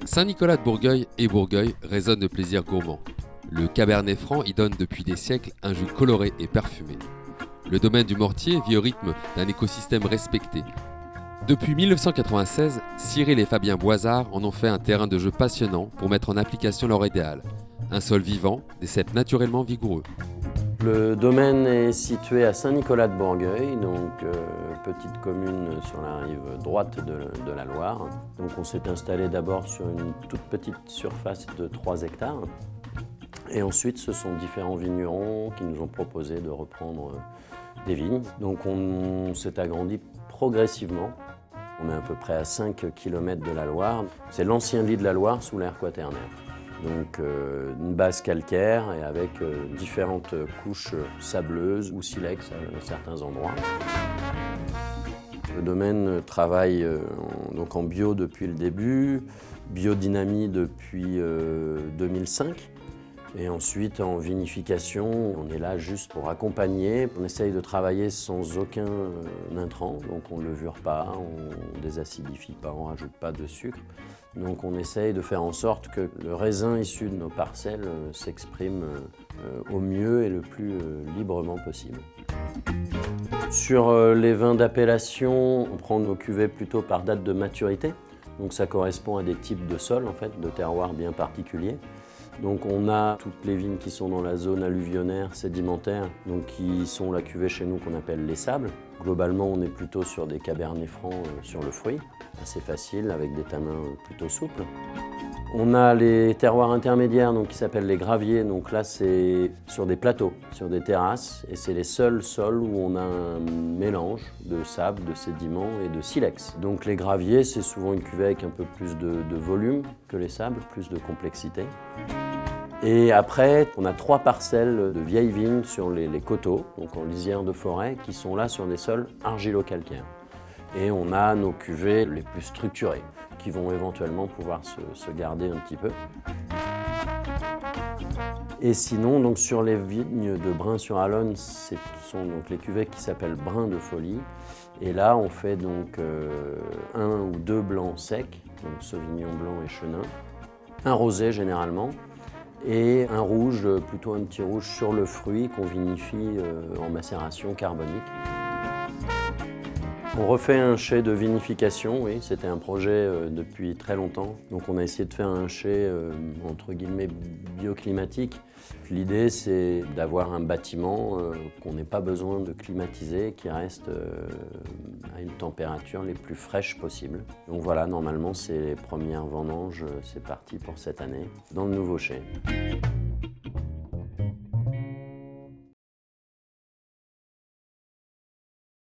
Saint-Nicolas-de-Bourgueil et Bourgueil résonnent de plaisirs gourmands. Le Cabernet Franc y donne depuis des siècles un jus coloré et parfumé. Le domaine du Mortier vit au rythme d'un écosystème respecté. Depuis 1996, Cyril et Fabien Boisard en ont fait un terrain de jeu passionnant pour mettre en application leur idéal. Un sol vivant, des cèpes naturellement vigoureux. Le domaine est situé à Saint-Nicolas-de-Bourgueil, donc petite commune sur la rive droite de la Loire. Donc on s'est installé d'abord sur une toute petite surface de 3 hectares. Et ensuite, ce sont différents vignerons qui nous ont proposé de reprendre des vignes. Donc on s'est agrandi progressivement. On est à peu près à 5 km de la Loire. C'est l'ancien lit de la Loire sous l'ère quaternaire. Donc une base calcaire et avec différentes couches sableuses ou silex à certains endroits. Le domaine travaille donc en bio depuis le début, biodynamie depuis 2005. Et ensuite, en vinification, on est là juste pour accompagner. On essaye de travailler sans aucun intrant, donc on ne levure pas, on ne désacidifie pas, on ne rajoute pas de sucre. Donc on essaye de faire en sorte que le raisin issu de nos parcelles s'exprime au mieux et le plus librement possible. Sur les vins d'appellation, on prend nos cuvées plutôt par date de maturité. Donc ça correspond à des types de sols, en fait, de terroirs bien particuliers. Donc on a toutes les vignes qui sont dans la zone alluvionnaire, sédimentaire, donc qui sont la cuvée chez nous qu'on appelle les sables. Globalement, on est plutôt sur des cabernets francs sur le fruit, assez facile, avec des tanins plutôt souples. On a les terroirs intermédiaires donc, qui s'appellent les graviers, donc là c'est sur des plateaux, sur des terrasses, et c'est les seuls sols où on a un mélange de sable, de sédiments et de silex. Donc les graviers, c'est souvent une cuvée avec un peu plus de volume que les sables, plus de complexité. Et après, on a 3 parcelles de vieilles vignes sur les coteaux, donc en lisière de forêt, qui sont là sur des sols argilo-calcaires. Et on a nos cuvées les plus structurées, qui vont éventuellement pouvoir se garder un petit peu. Et sinon, donc sur les vignes de Brin-sur-Alonne, ce sont donc les cuvées qui s'appellent Brin de Folie. Et là, on fait donc 1 ou 2 blancs secs, donc Sauvignon blanc et Chenin, un rosé généralement, et un rouge, plutôt un petit rouge sur le fruit qu'on vinifie en macération carbonique. On refait un chai de vinification, oui, c'était un projet depuis très longtemps. Donc on a essayé de faire un chai entre guillemets bioclimatique. L'idée c'est d'avoir un bâtiment qu'on n'ait pas besoin de climatiser, qui reste à une température les plus fraîches possible. Donc voilà, normalement c'est les premières vendanges, c'est parti pour cette année, dans le nouveau chai.